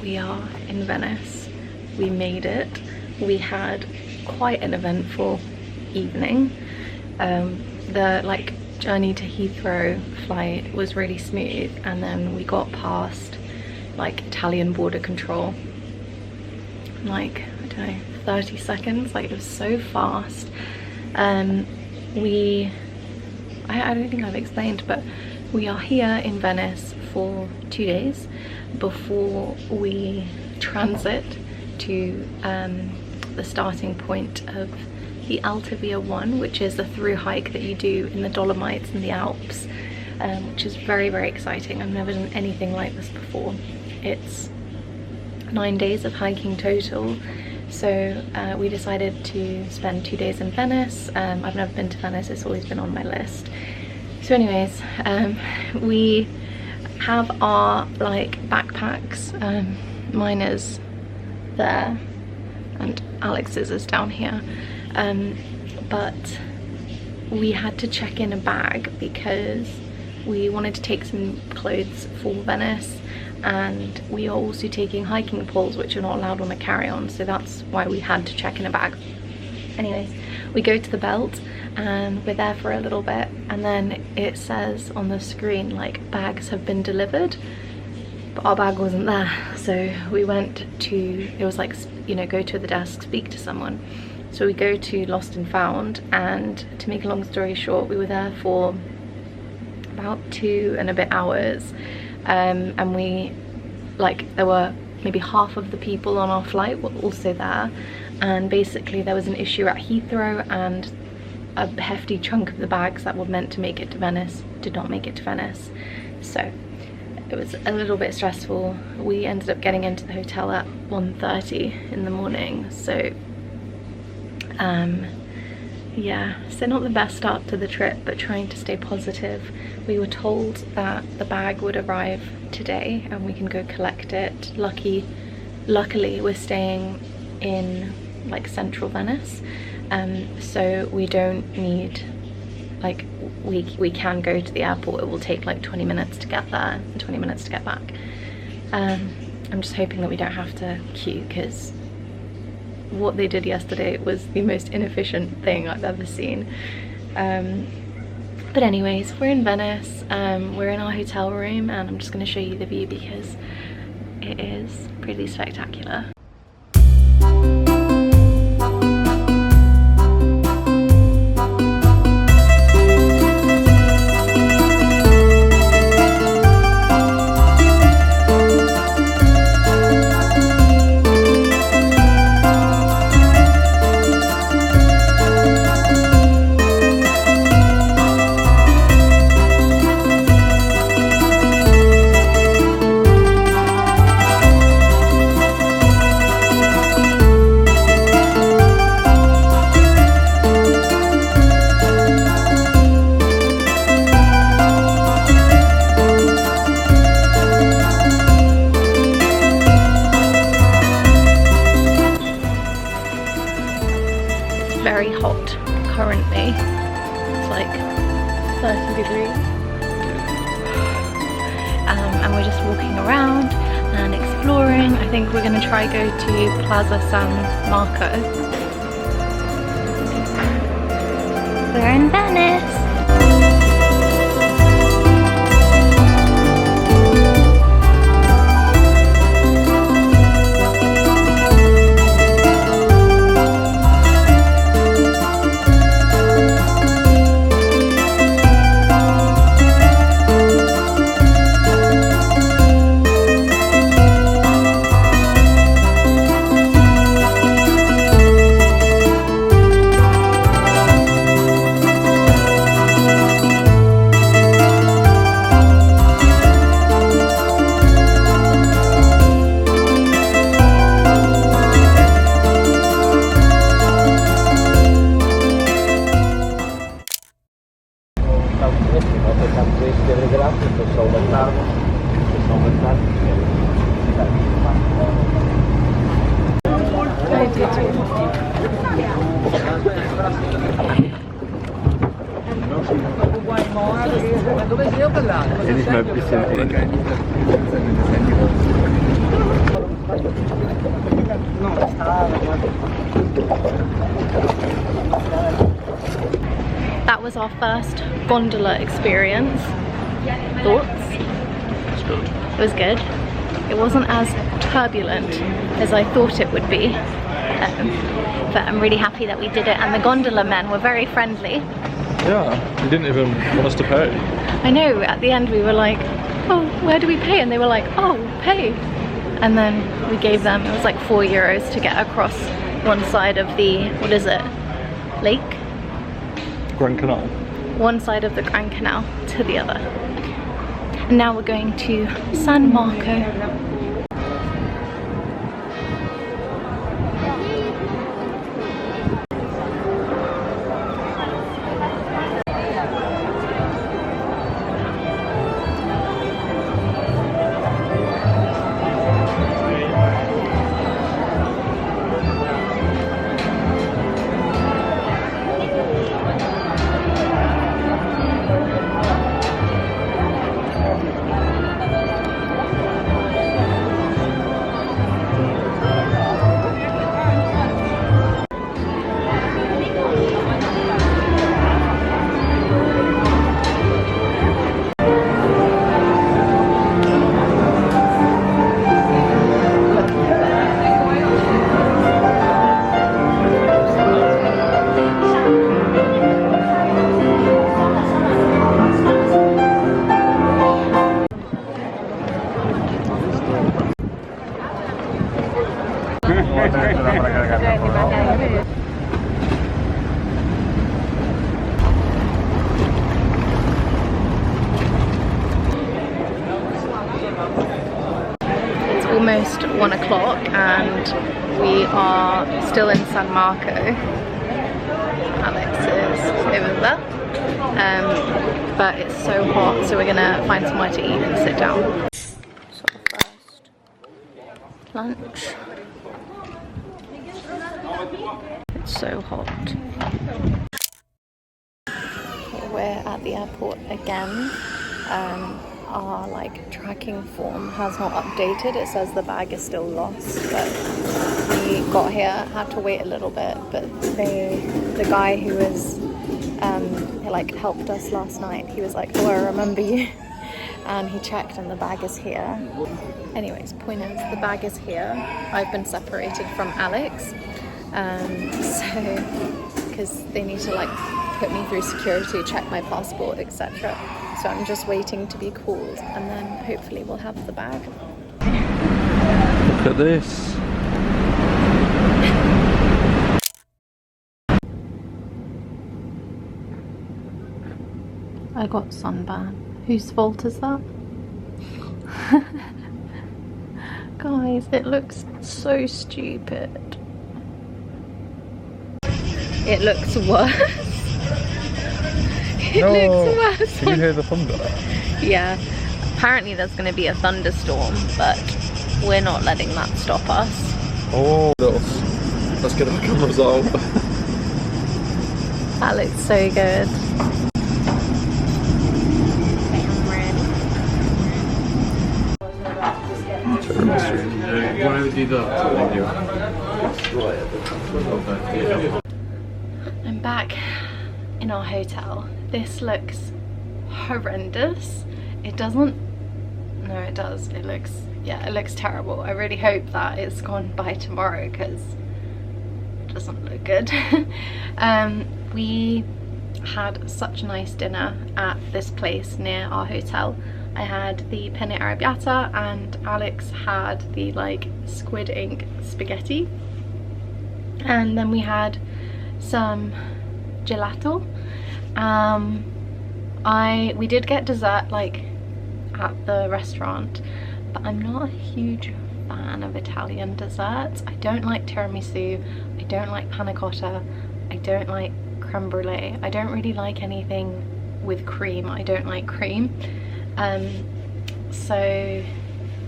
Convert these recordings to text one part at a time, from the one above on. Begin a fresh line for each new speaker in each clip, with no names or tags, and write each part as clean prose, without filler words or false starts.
we are in Venice. We made it. We had quite an eventful evening. The journey to Heathrow flight was really smooth, and then we got past like Italian border control like, I don't know, 30 seconds. Like, it was so fast. I don't think I've explained, but we are here in Venice for 2 days before we transit to the starting point of the Alta Via 1, which is a through hike that you do in the Dolomites and the Alps, which is very, very exciting. I've never done anything like this before. It's 9 days of hiking total, so we decided to spend 2 days in Venice. I've never been to Venice, it's always been on my list. So anyways, we have our like backpacks. Mine is there and Alex's is down here, but we had to check in a bag because we wanted to take some clothes for Venice, and we are also taking hiking poles which are not allowed on a carry-on, so that's why we had to check in a bag. Anyways, we go to the belt and we're there for a little bit, and then it says on the screen like bags have been delivered, but our bag wasn't there. So we went to, it was like, you know, go to the desk, speak to someone. So we go to Lost and Found, and to make a long story short, we were there for about 2 and a bit hours, and we, like, there were maybe half of the people on our flight were also there, and basically there was an issue at Heathrow, and a hefty chunk of the bags that were meant to make it to Venice did not make it to Venice. So it was a little bit stressful. We ended up getting into the hotel at 1:30 in the morning, so yeah, so not the best start to the trip, but trying to stay positive. We were told that the bag would arrive today and we can go collect it. Luckily we're staying in like central Venice, so we don't need, like, we can go to the airport. It will take like 20 minutes to get there and 20 minutes to get back. I'm just hoping that we don't have to queue, because what they did yesterday was the most inefficient thing I've ever seen. But anyways, we're in Venice, we're in our hotel room, and I'm just going to show you the view because it is pretty spectacular. Very hot currently. It's like 30 degrees. And we're just walking around and exploring. I think we're going to try go to Plaza San Marco. We're in Venice.
Endlich mal ein bisschen
was our first gondola experience. Thoughts?
It's good.
It was good. It wasn't as turbulent as I thought it would be, but I'm really happy that we did it, and the gondola men were very friendly.
Yeah, they didn't even want us to pay.
I know, at the end we were like, oh, where do we pay? And they were like, oh, pay. And then we gave them, it was like €4 to get across one side of the, what is it, lake?
Grand Canal.
One side of the Grand Canal to the other. And now we're going to San Marco. It's almost 1 o'clock and we are still in San Marco. Alex is over there. But it's so hot, so we're gonna find somewhere to eat and sit down. So first lunch. It's so hot. Okay, we're at the airport again. Our tracking form has not updated. It says the bag is still lost, but we got here, had to wait a little bit, but the guy who was helped us last night, he was like, oh, I remember you. And he checked and the bag is here. Anyways, point is, the bag is here. I've been separated from Alex, because they need to put me through security, check my passport, etc. So I'm just waiting to be called, and then hopefully we'll have the bag.
Look at this.
I got sunburn. Whose fault is that? Guys, it looks so stupid. It looks worse. It looks worse.
Can you hear the thunder?
Yeah. Apparently there's going to be a thunderstorm, but we're not letting that stop us.
Oh, let's get our cameras out.
That looks so good. I'm back in our hotel. This looks horrendous. It doesn't, no it does, it looks terrible. I really hope that it's gone by tomorrow because it doesn't look good. We had such a nice dinner at this place near our hotel. I had the penne arrabbiata and Alex had the squid ink spaghetti, and then we had some gelato. We did get dessert at the restaurant, but I'm not a huge fan of Italian desserts. I don't like tiramisu, I don't like panna cotta, I don't like creme brulee. I don't really like anything with cream. I don't like cream. So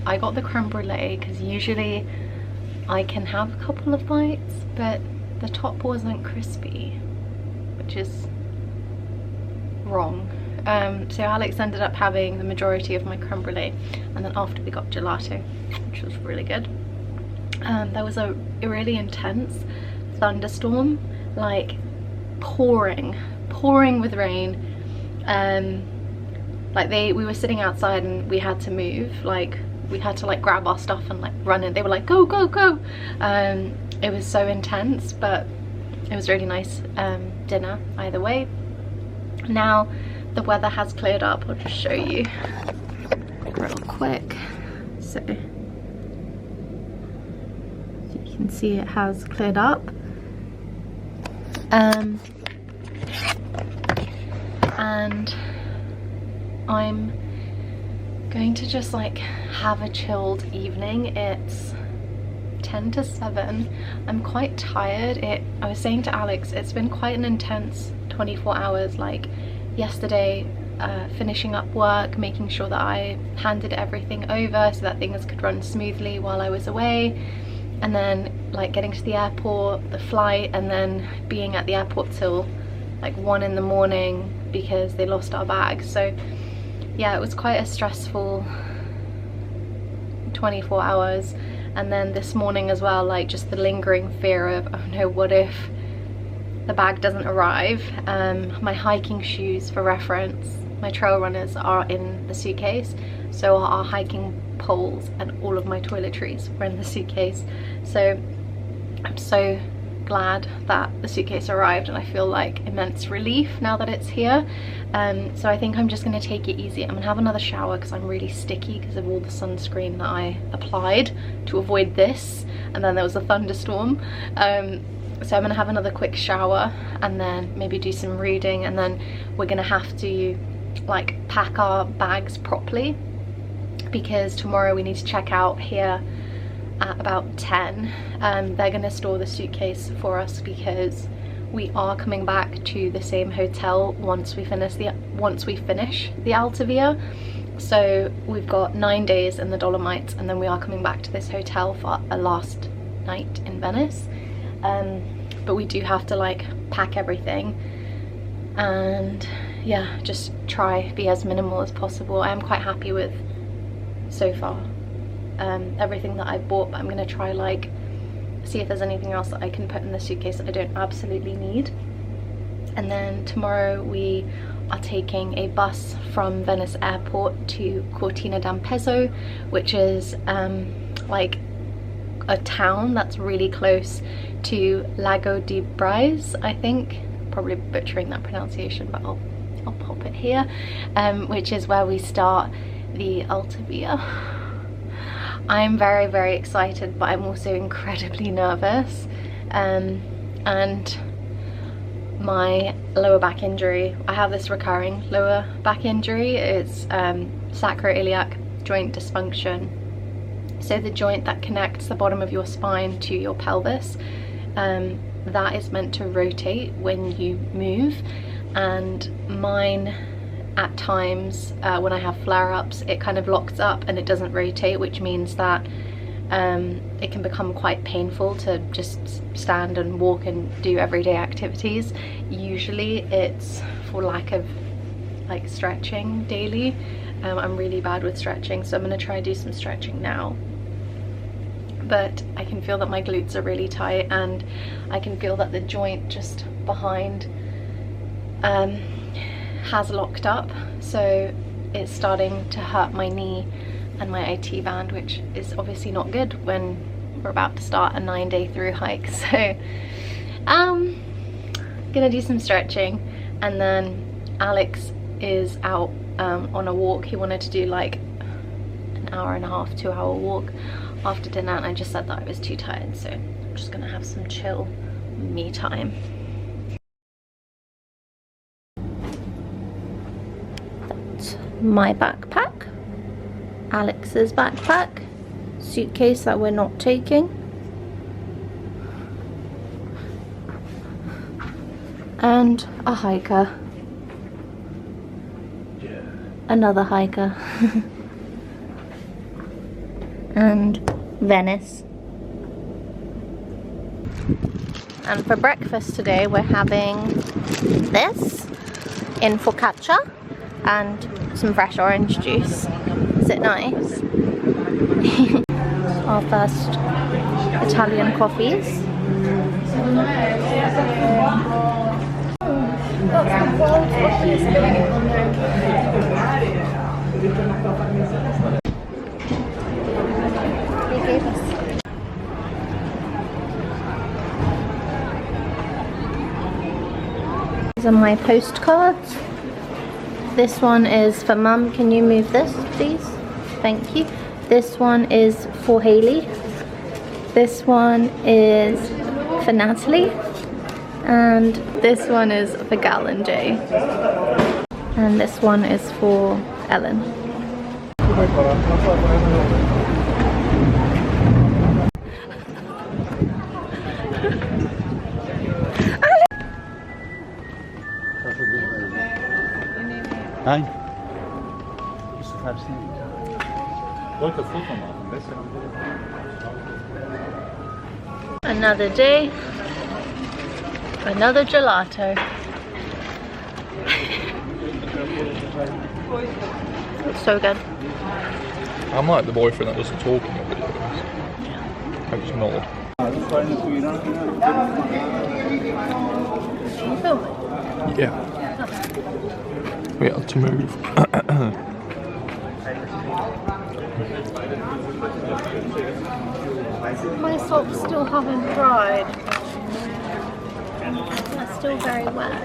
I got the creme brulee because usually I can have a couple of bites, but the top wasn't crispy, which is wrong. So Alex ended up having the majority of my creme brulee, and then after we got gelato, which was really good. There was a really intense thunderstorm, pouring pouring with rain. Like we were sitting outside and we had to move, like we had to like grab our stuff and like run in. They were like, go, go, go. It was so intense, but it was really nice dinner either way. Now the weather has cleared up. I'll just show you real quick. So you can see it has cleared up. And I'm going to just like have a chilled evening. It's 10 to 7. I'm quite tired. I was saying to Alex, it's been quite an intense 24 hours. Like yesterday, finishing up work, making sure that I handed everything over so that things could run smoothly while I was away, and then like getting to the airport, the flight, and then being at the airport till like 1 in the morning because they lost our bags. So yeah, it was quite a stressful 24 hours. And then this morning as well, like just the lingering fear of, oh no, what if the bag doesn't arrive? My hiking shoes, for reference, my trail runners, are in the suitcase, so our hiking poles and all of my toiletries were in the suitcase. So I'm so glad that the suitcase arrived, and I feel like immense relief now that it's here. So I think I'm just going to take it easy. I'm going to have another shower because I'm really sticky because of all the sunscreen that I applied to avoid this, and then there was a thunderstorm. So I'm going to have another quick shower and then maybe do some reading, and then we're going to have to like pack our bags properly because tomorrow we need to check out here at about 10. They're going to store the suitcase for us because we are coming back to the same hotel once we finish the Alta Via. So we've got 9 days in the Dolomites, and then we are coming back to this hotel for a last night in Venice. But we do have to like pack everything and yeah, just try be as minimal as possible. I am quite happy with so far everything that I bought, but I'm gonna try like see if there's anything else that I can put in the suitcase that I don't absolutely need. And then tomorrow we are taking a bus from Venice airport to Cortina D'Ampezzo, which is like a town that's really close to Lago di Brais, I think. Probably butchering that pronunciation, but I'll pop it here, which is where we start the Alta Via. I'm very, very excited, but I'm also incredibly nervous. And my lower back injury, I have this recurring lower back injury. It's sacroiliac joint dysfunction. So the joint that connects the bottom of your spine to your pelvis, that is meant to rotate when you move, and mine at times when I have flare-ups, it kind of locks up and it doesn't rotate, which means that it can become quite painful to just stand and walk and do everyday activities. Usually it's for lack of like stretching daily. I'm really bad with stretching, so I'm going to try do some stretching now. But I can feel that my glutes are really tight, and I can feel that the joint just behind has locked up, so it's starting to hurt my knee and my IT band, which is obviously not good when we're about to start a 9-day through hike. So gonna do some stretching, and then Alex is out on a walk. He wanted to do like an hour and a half, 2-hour walk after dinner, and I just said that I was too tired, so I'm just gonna have some chill me time. That's my backpack, Alex's backpack, suitcase that we're not taking, and a hiker. Yeah. Another hiker. And Venice. And for breakfast today we're having this in focaccia and some fresh orange juice. Is it nice? Our first Italian coffees. These are my postcards. This one is for Mum. Can you move this, please? Thank you. This one is for Hayley. This one is for Natalie. And this one is for Gal and Jay. And this one is for Ellen.
Nein. Bist du falsch hin? Wollte das Foto machen, besser.
Another day, another gelato. It's so good.
I'm like the boyfriend that doesn't talk in your videos. I just nod. Yeah. We had to move.
My socks still haven't dried. They're still very wet.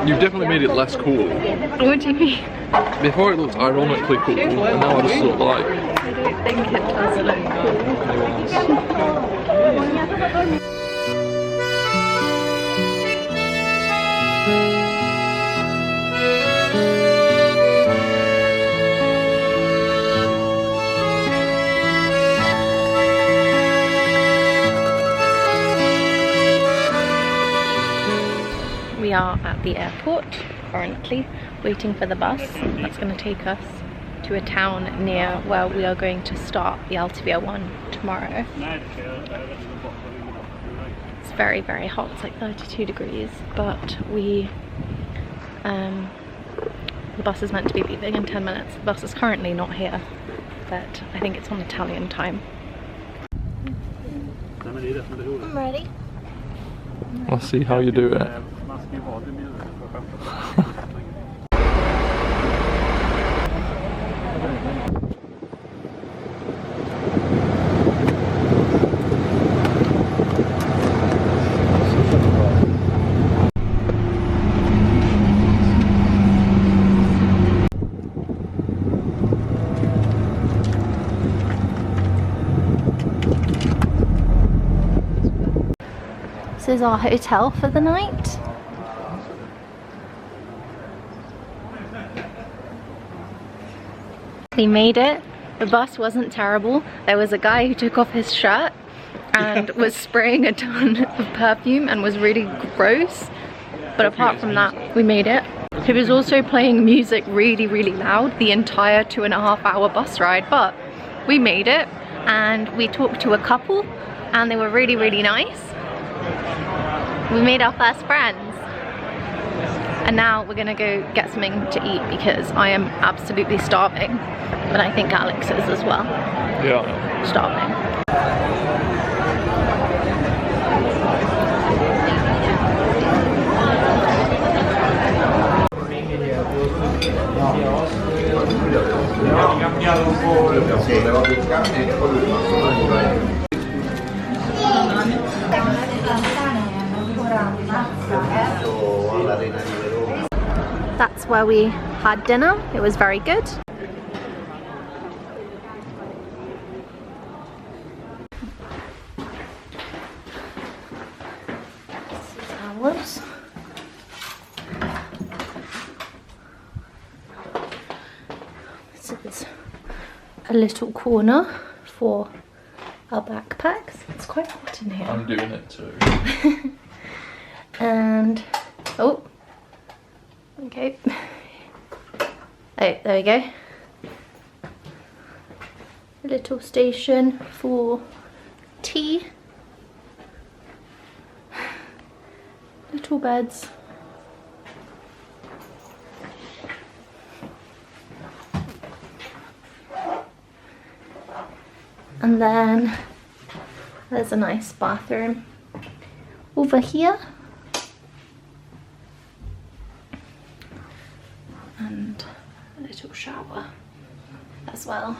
You've definitely made it less cool.
What do you mean?
Before it looked ironically cool, and now I just sort of like...
I don't think it does look cool. We are at the airport currently waiting for the bus that's going to take us to a town near where we are going to start the Alta one tomorrow. It's very, very hot. It's like 32 degrees, but the bus is meant to be leaving in 10 minutes. The bus is currently not here, but I think it's on Italian time. I'm ready.
Let's see how you do it.
This is our hotel for the night. We made it. The bus wasn't terrible. There was a guy who took off his shirt and was spraying a ton of perfume and was really gross. But apart from that, we made it. He was also playing music really, really loud the entire 2.5 hour bus ride, but we made it and we talked to a couple and they were really, really nice. We made our first friends. And now we're gonna go get something to eat because I am absolutely starving. But I think Alex is as well.
Yeah.
Starving. That's where we had dinner. It was very good. Towels. This is a little corner for our backpacks. It's quite hot in here.
I'm doing it too.
And oh, okay. Oh, there we go. A little station for tea. Little beds. And then there's a nice bathroom over here. And a little shower as well.